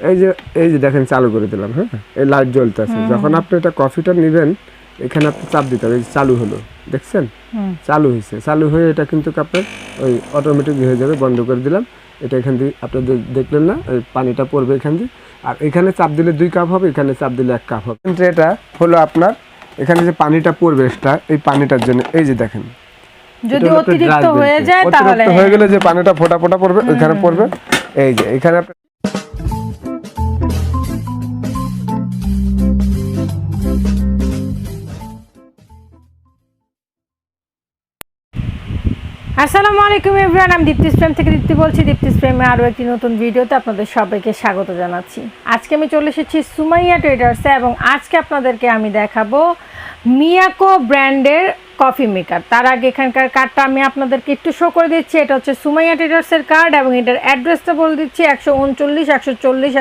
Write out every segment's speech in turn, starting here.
এই যে দেখেন চালু করে দিলাম। হ্যাঁ, এই লাইট জ্বলতেছে। যখন আপনি এটা কফিটা নেবেন এখানে আপনি চাপ দিতে হবে। চালু হলো, দেখছেন? চালু হয়েছে। চালু হয়ে এটা কিন্তু আপনার ওই অটোমেটিক হয়ে যাবে। বন্ধ করে দিলাম। এটা এখান দিয়ে আপনাদের দেখলেন না, এই পানিটা পড়বে এখান দিয়ে। আর এখানে চাপ দিলে 2 কাপ হবে, এখানে চাপ দিলে 1 কাপ হবে। কিন্তু এটা হলো আপনার এখানে যে পানিটা পড়বে এক্সট্রা, এই পানিটার জন্য এই যে দেখেন, যদি অতিরিক্ত হয়ে যায় তাহলে অতিরিক্ত হয়ে গেলে যে পানিটা ফোঁটা ফোঁটা পড়বে ওখানে পড়বে। এই যে এখানে আসসালামু আলাইকুম এভরিওয়ান, আমি দীপ্তিস ফ্রেম থেকে দীপ্তি বলছি। দীপ্তিস ফ্রেমে আরও একটি নতুন ভিডিওতে আপনাদের সবাইকে স্বাগত জানাচ্ছি। আজকে আমি চলে এসেছি সুমাইয়া ট্রেডার্সে এবং আজকে আপনাদেরকে আমি দেখাবো মিয়াকো ব্র্যান্ডের কফি মেকার। তার আগে এখানকার কার্ডটা আমি আপনাদেরকে একটু শো করে দিচ্ছি। এটা হচ্ছে সুমাইয়া ট্রেডার্সের কার্ড এবং এটার অ্যাড্রেসটা বলে দিচ্ছি 139, 140,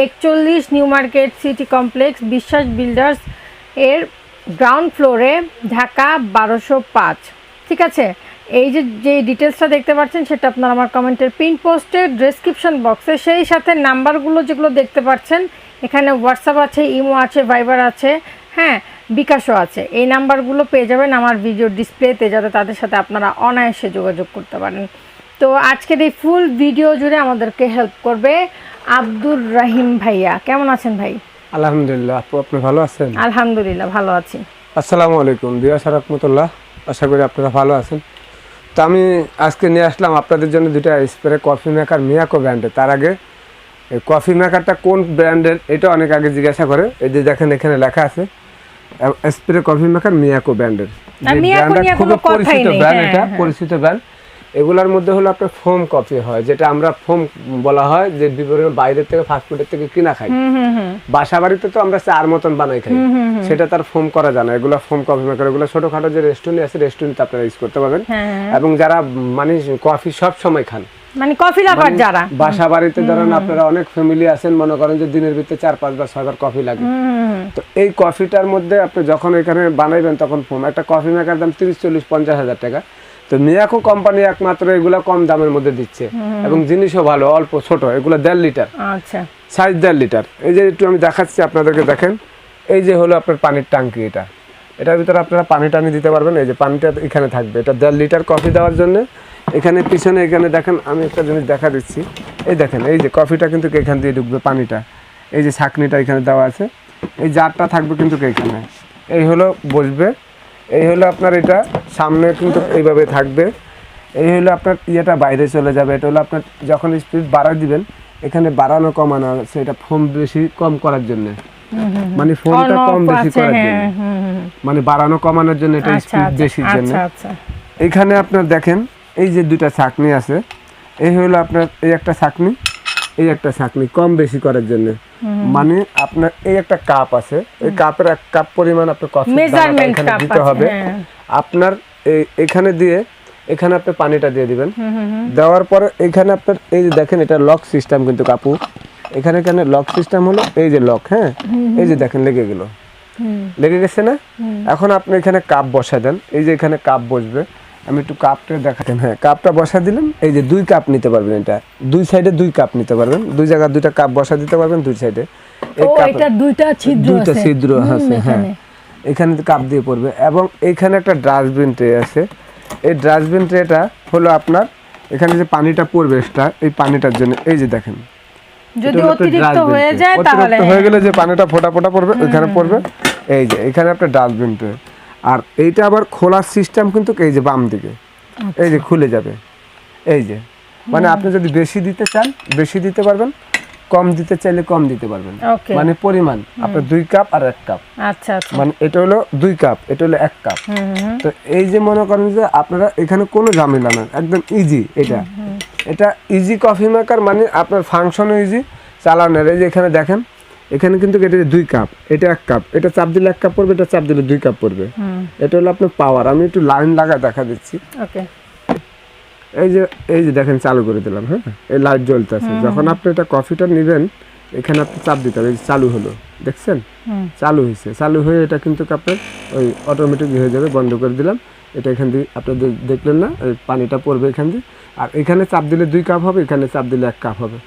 141 নিউ মার্কেট সিটি কমপ্লেক্স, বিশ্বাস বিল্ডার্স এর গ্রাউন্ড ফ্লোরে, ঢাকা 1205। ঠিক আছে, এই যে ডিটেলসটা দেখতে পাচ্ছেন সেটা আপনারা আমার কমেন্টের পিন পোস্টে, ডেসক্রিপশন বক্সে, সেই সাথে নাম্বারগুলো যেগুলো দেখতে পাচ্ছেন এখানে হোয়াটসঅ্যাপ আছে, ইমো আছে, ভাইবার আছে, হ্যাঁ বিকাশও আছে। এই নাম্বারগুলো পেয়ে যাবেন আমার ভিডিও ডিসপ্লেতে, যাতে তাদের সাথে আপনারা অনায়াসে যোগাযোগ করতে পারেন। তো আজকের এই ফুল ভিডিও জুড়ে আমাদেরকে হেল্প করবে আব্দুর রহিম ভাইয়া। কেমন আছেন ভাই? আলহামদুলিল্লাহ। আপু আপনি ভালো আছেন? আলহামদুলিল্লাহ ভালো আছি। আসসালামু আলাইকুম দিয়াস রহমতুল্লাহ, আশা করি আপনারা ভালো আছেন। তো আমি আজকে নিয়ে আসলাম আপনাদের জন্য দুটা স্প্রে কফি মেকার মিয়াকো ব্র্যান্ডের। তার আগে এই কফি মেকারটা কোন ব্র্যান্ডের এটা অনেক আগে জিজ্ঞাসা করে। এই যে দেখেন এখানে লেখা আছে স্প্রে কফি মেকার মিয়াকো ব্র্যান্ডের। খুবই পরিচিত ব্র্যান্ড, এটা পরিচিত ব্র্যান্ড। এগুলোর মধ্যে হলো আপনার ফোম কফি হয়, যেটা আমরা ফোম বলা হয়, যে বিভিন্ন বাইরের থেকে ফাস্টফুডের থেকে কিনা খাই। বাসা বাড়িতে তো আমরা চার মতন বানাই খাই, সেটা তার ফোম করা যায় না। এগুলো ফোম কফি মেকার, এগুলো ছোটখাটো যে রেস্টুরেন্ট আছে রেস্টুরেন্টে আপনারা ইউজ করতে পারবেন। এবং যারা মানে কফি সব সময় খান, মানে কফি লাভার যারা বাসা বাড়িতে ধরেন আপনারা অনেক ফ্যামিলি আছেন, মনে করেন যে দিনের ভিতরে 4-5 বার 6 বার কফি লাগে। তো এই কফিটার মধ্যে আপনি যখন এখানে বানাইবেন তখন ফোম একটা কফি মেকার দাম 30-40-50 হাজার টাকা। তো মিয়াকো কোম্পানি একমাত্র এগুলা কম দামের মধ্যে দিচ্ছে এবং জিনিসও ভালো, অল্প ছোট। এগুলো 1.5 লিটার, আচ্ছা সাইজ 1.5 লিটার। এই যে একটু আমি দেখাচ্ছি আপনাদেরকে, দেখেন এই যে হলো আপনার পানির ট্যাঙ্কি। এটার ভিতরে আপনারা পানি টানি দিতে পারবেন। এই যে পানিটা এখানে থাকবে, এটা 1.5 লিটার কফি দেওয়ার জন্য। এখানে পিছনে এখানে দেখেন, আমি একটা জিনিস দেখা দিচ্ছি। এই দেখেন এই যে কফিটা কিন্তু এখান দিয়ে ঢুকবে পানিটা। এই যে ছাঁকনিটা এখানে দেওয়া আছে, এই জারটা থাকবে কিন্তু এখানে। এই হলো বসবে, এই হলো আপনার এটা সামনে কিন্তু এইভাবে থাকবে। এই হলো আপনার ইয়েটা বাইরে চলে যাবে। এটা হলো আপনার যখন স্পিড বাড়ায় দিবেন, এখানে বাড়ানো কমানো আছে, এটা ফোম বেশি কম করার জন্য, মানে ফোমটা কম বেশি করার জন্য, মানে বাড়ানো কমানোর জন্য, এটা স্পিড বেশির জন্য। এখানে আপনার দেখেন এই যে দুইটা ছাঁকনি আছে। এই হলো আপনার এই একটা ছাঁকনি, এই একটা ছাঁকনি কম বেশি করার জন্য। মানে আপনার এই একটা কাপ আছে, এই কাপের 1 কাপ পরিমাণ আপনার কফি এখানে দিতে হবে। আপনার এখানে দিয়ে এখানে আপনি পানিটা দিয়ে দিবেন। দেওয়ার পরে এখানে আপনার এই যে দেখেন এটা লক সিস্টেম কিন্তু কাপু, এখানে লক সিস্টেম হলো এই যে লক। হ্যাঁ, এই যে দেখেন লেগে গেছে না? এখন আপনি এখানে কাপ বসা দেন। এই যে এখানে কাপ বসবে, আমি একটু কাপটা দেখাতেন। হ্যাঁ, কাপটা বসা দিলাম। এই যে 2 কাপ নিতে পারবেন, এটা 2 সাইডে 2 কাপ নিতে পারবেন, 2 জায়গায় 2টা কাপ বসা দিতে পারবেন 2 সাইডে। এটা 2টা ছিদ্র আছে। হ্যাঁ, এখানে কাপ দিয়ে পড়বে। এবং এখানে একটা ডাস্টবিন ট্রে আছে। এই ডাস্টবিন ট্রেটা হলো আপনার এখানে যে পানিটা পড়বে এক্সট্রা, এই পানিটার জন্য। এই যে দেখেন, যদি অতিরিক্ত হয়ে যায় তাহলে অতিরিক্ত হয়ে গেলে যে পানিটা ফোঁটা ফোঁটা পড়বে ওখানে পড়বে। এই যে এখানে একটা ডাস্টবিন ট্রে। আর এইটা আবার খোলার সিস্টেম কিন্তু এই যে বাম দিকে, এই যে খুলে যাবে। এই যে মানে আপনি যদি বেশি দিতে চান বেশি দিতে পারবেন, কম দিতে চাইলে কম দিতে পারবেন। মানে পরিমাণ আপনার 2 কাপ আর 1 কাপ। আচ্ছা, মানে এটা হলো 2 কাপ, এটা হলো 1 কাপ। তো এই যে মনে করেন যে আপনারা এখানে কোনো ঝামেলা না, একদম ইজি। এটা ইজি কফি মেকার, মানে আপনার ফাংশনও ইজি, চালানোর। এই যে এখানে দেখেন, এখানে কিন্তু এটা 2 কাপ, এটা 1 কাপ, এটা চাপ দিলে 1 কাপ পড়বে, এটা চাপ দিলে 2 কাপ পড়বে। এটা হলো আপনার পাওয়ার। আমি একটু লাইন লাগা দেখা দিচ্ছি। এই যে দেখেন চালু করে দিলাম। হ্যাঁ, এই লাইট জ্বলতেছে। যখন আপনি এটা কফিটা নেবেন এখানে আপনি চাপ দিতে হবে। চালু হলো, দেখছেন? চালু হয়েছে। চালু হয়ে এটা কিন্তু আপনার ওই অটোমেটিক হয়ে যাবে। বন্ধ করে দিলাম। এটা এখান দিয়ে আপনাদের দেখলেন না, এই পানিটা পড়বে এখান দিয়ে। আর এখানে চাপ দিলে 2 কাপ হবে, এখানে চাপ দিলে 1 কাপ হবে।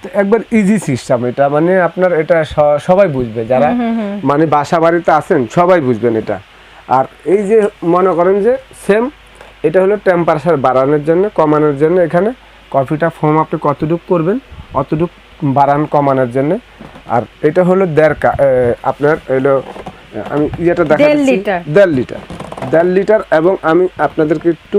তো একবার ইজি সিস্টেম এটা, মানে আপনার এটা সবাই বুঝবে, যারা মানে বাসা বাড়িতে আছেন সবাই বুঝবেন এটা। আর এই যে মনে করেন যে সেম এটা হলো টেম্পারেচার বাড়ানোর জন্য কমানোর জন্য, এখানে কফিটা ফোম আপনি কতটুকু করবেন অতটুকু বাড়ান কমানোর জন্য। আর এটা হলো আপনার হলো আমি ইয়েটা দেখাচ্ছি 1.5 লিটার এবং আমি আপনাদেরকে একটু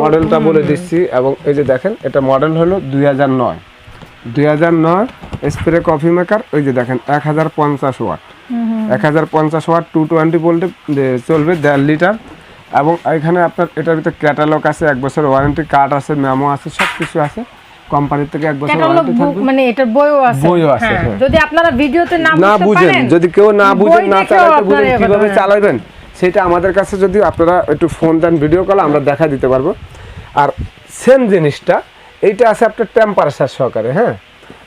মডেলটা বলে দিচ্ছি। এবং এই যে দেখেন এটা মডেল হলো 2009 স্প্রে কফি মেকার। ওই যে দেখেন 1050 ওয়াট, 1050 ওয়াট 220 ভোল্টে চলবে 1.5 লিটার। এবং এখানে আপনার এটার ভিতরে ক্যাটালগ আছে, 1 বছর ওয়ারেন্টি কার্ড আছে, মেমো আছে, সব কিছু আছে কোম্পানি থেকে 1 বছর ওয়ারেন্টি থাকবে, মানে এটার বইও আছে। যদি আপনারা ভিডিওতে না বুঝেন, যদি কেউ না বুঝেন না চালাতে বুঝেন কিভাবে চালাবেন সেটা আমাদের কাছে যদি আপনারা একটু ফোন দেন ভিডিও কল আমরা দেখা দিতে পারবো। আর সেম জিনিসটা এইটা আছে আপনার টেম্পারেচার সহকারে, হ্যাঁ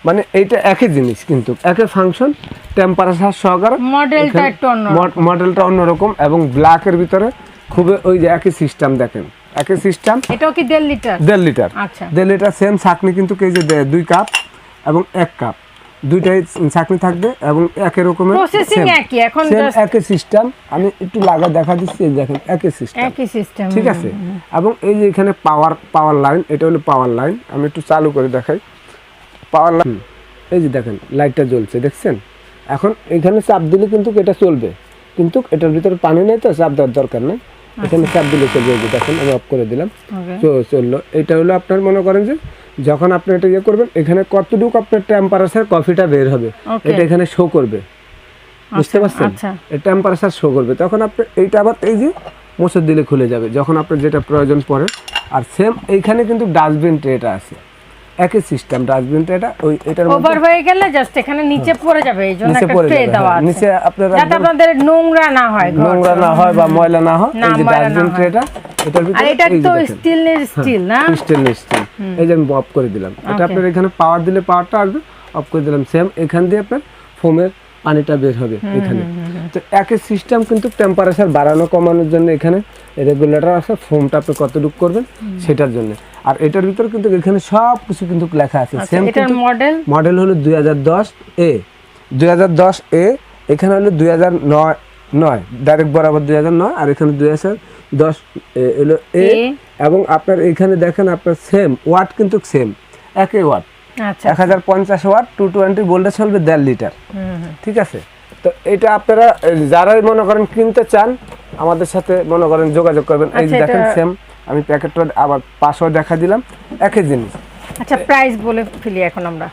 মানে এইটা একই জিনিস কিন্তু একই ফাংশন, টেম্পারেচার সহকারে। মডেলটা অন্যরকম এবং ব্ল্যাকের ভিতরে খুবই ওই যে একই সিস্টেম, দেখেন একই সিস্টেম। এটাও কি 1.5 লিটার? আচ্ছা 1.5 লিটার সেম ছাঁকনি কিন্তু এই যে 2 কাপ এবং 1 কাপ দুইটাই ছাঁকনি থাকবে এবং একই রকমের প্রসেসিং একই, এখন জাস্ট একই সিস্টেম। আমি একটু লাগা দেখা দিচ্ছি, দেখেন একই সিস্টেম, ঠিক আছে। এবং এই যে এখানে পাওয়ার লাইন, এটা হলো পাওয়ার লাইন। আমি একটু চালু করে দেখাই পাওয়ার লাইন। এই যে দেখেন লাইটটা জ্বলছে, দেখছেন। এখন এখানে চাপ দিলে কিন্তু এটা চলবে, কিন্তু এটার ভিতরে পানি নেই তো চাপ দেওয়ার দরকার নেই, এখানে চাপ দিলে চলবে। এই যে দেখেন আমি অফ করে দিলাম, চললো। এটা হলো আপনার মনে করেন যে যখন আপনি এটা ইয়ে করবেন এখানে কতটুকু আপনার টেম্পারেচার কফিটা বের হবে এটা এখানে শো করবে, বুঝতে পারছেন। এই টেম্পারেচার শো করবে, তখন আপনি এইটা আবার এই যে মোছর দিলে খুলে যাবে যখন আপনার যেটা প্রয়োজন পড়ে। আর সেম এইখানে কিন্তু ডাস্টবিন ট্রেটা আছে, একই সিস্টেম। ডাস্টবিন ট্রেটা ওই এটার মধ্যে ওভার হয়ে গেলে জাস্ট এখানে নিচে পড়ে যাবে, এইজন্য একটা ট্রে দেওয়া আছে নিচে আপনারা যাতে আপনাদের নোংরা না হয় বা ময়লা না হয়। এই যে ডাস্টবিন ট্রেটা এটার ভিতরে, আর এটা তো স্টিল না, স্টেনলেস স্টিল। এই যে আমি অফ করে দিলাম, এটা আপনার এখানে পাওয়ার দিলে পাওয়ারটা আসবে, অফ করে দিলাম। সেম এখান দিয়ে আপনার ফোমের পানিটা বের হবে এখানে। তো একই সিস্টেম কিন্তু টেম্পারেচার বাড়ানো কমানোর জন্য এখানে রেগুলেটর আছে, ফোমটা আপনি কতটুকু করবেন সেটার জন্য। আর এটার ভিতরে কিন্তু এখানে সব কিছু কিন্তু লেখা আছে। সেম এটার মডেল হলো 2010 এ, এখানে হলো 2009 ডাইরেক্ট বরাবর 2009, আর এখানে 2010 হলো এ। এবং আপনার এখানে দেখেন আপনার সেম ওয়াট কিন্তু সেম একই ওয়াট, 1050 ওয়াট 220 ভোল্টে চলবে 1.5 লিটার, ঠিক আছে। তো এটা আপনারা যারাই মনে করেন কিনতে চান আমাদের সাথে মনে করেন যোগাযোগ করবেন। এই যে দেখেন সেম, আমি প্যাকেটটা আবার পাশও দেখা দিলাম, একই জিনিস। আচ্ছা প্রাইস বলে ফেলি এখন আমরা।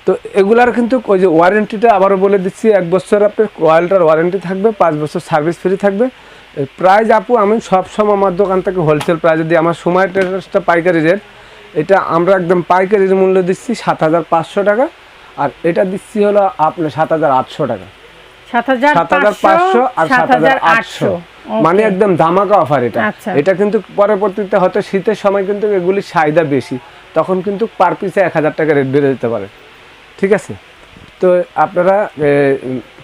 তো এগুলার কিন্তু ওই যে ওয়ারেন্টিটা আবারও বলে দিচ্ছি, 1 বছর আপনার কয়েলটার ওয়ারেন্টি থাকবে, 5 বছর সার্ভিস ফ্রি থাকবে। প্রাইস আপু আমি সবসময় আমার দোকান থেকে হোলসেল প্রাইস দিয়ে, আমার সময় ট্রেডার্সটা পাইকারি রেট, এটা আমরা একদম পাইকারির মূল্য দিচ্ছি 7500 টাকা। আর এটা দিচ্ছি হলো আপনার 7800 টাকা, 7500 আর 7800, মানে একদম ধামাকা অফার এটা। এটা কিন্তু পরবর্তীতে হয়তো শীতের সময় কিন্তু এগুলি চাহিদা বেশি, তখন কিন্তু পার পিসে 1000 টাকা রেট বেড়ে যেতে পারে, ঠিক আছে। তো আপনারা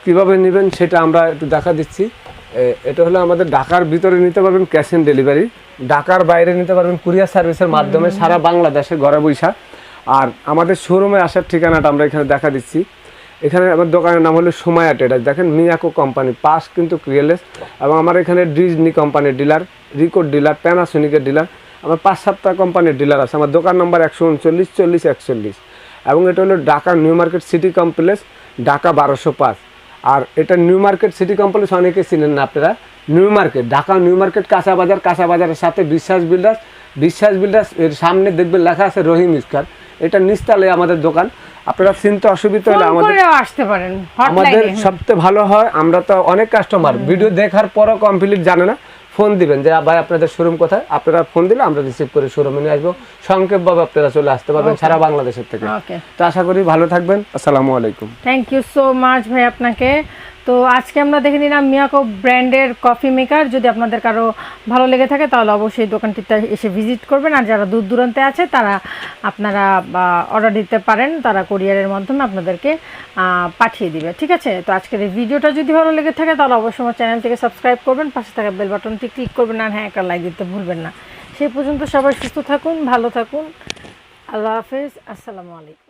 কিভাবে নেবেন সেটা আমরা একটু দেখা দিচ্ছি। এটা হলো আমাদের ঢাকার ভিতরে নিতে পারবেন ক্যাশ অন ডেলিভারি, ঢাকার বাইরে নিতে পারবেন কুরিয়ার সার্ভিসের মাধ্যমে সারা বাংলাদেশে ঘরে বৈশা। আর আমাদের শোরুমে আসার ঠিকানাটা আমরা এখানে দেখা দিচ্ছি। এখানে আমার দোকানের নাম হলো সময়া ট্রেডার্স, দেখেন মিয়াকো কোম্পানি পাস কিন্তু ক্রিয়েলেস। এবং আমার এখানে ডিজনি কোম্পানির ডিলার, রিকোড ডিলার, প্যানাসোনিকের ডিলার, আমার 5-7টা কোম্পানির ডিলার আছে। আমার দোকান নম্বর 139 40 41। এবং এটা হলো Dhaka new market city complex, Dhaka 1205। আর এটা নিউ মার্কেট সিটি কমপ্লেক্স অনেকে চিনেন না আপনারা, new market Dhaka new market কাঁচা বাজারের সাথে বিশ্বাস বিল্ডার্স এর সামনে দেখবেন লেখা আছে রহিম ইস্কার, এটা নিচতলায় আমাদের দোকান। আপনারা চিনতে অসুবিধা হলে আমাদের সবচেয়ে ভালো হয়, আমরা তো অনেক কাস্টমার ভিডিও দেখার পরও কমপ্লিট জানে না, ফোন দিবেন যে ভাই আপনাদের শোরুম কোথায়, আপনারা ফোন দিলে আমরা রিসিভ করে শোরুমে নিয়ে আসবো, সংক্ষেপভাবে আপনারা চলে আসতে পারবেন সারা বাংলাদেশের থেকে। তো আশা করি ভালো থাকবেন, আসসালামু আলাইকুম। থ্যাংক ইউ সো মাচ ভাই আপনাকে। তো আজকে আমরা দেখে নিলাম মিয়াকো ব্র্যান্ডের কফি মেকার। যদি আপনাদের কারো ভালো লেগে থাকে তাহলে অবশ্যই দোকানটিতে এসে ভিজিট করবেন। আর যারা দূর দূরান্তে আছে তারা আপনারা অর্ডার দিতে পারেন, তারা কুরিয়ারের মাধ্যমে আপনাদেরকে পাঠিয়ে দিবে, ঠিক আছে। তো আজকের এই ভিডিওটা যদি ভালো লেগে থাকে তাহলে অবশ্যই আমার চ্যানেলটিকে সাবস্ক্রাইব করবেন, পাশে থাকা বেল বাটনটি ক্লিক করবেন, আর হ্যাঁ একটা লাইক দিতে ভুলবেন না। সেই পর্যন্ত সবাই সুস্থ থাকুন, ভালো থাকুন, আল্লাহ হাফেজ, আসসালামু আলাইকুম।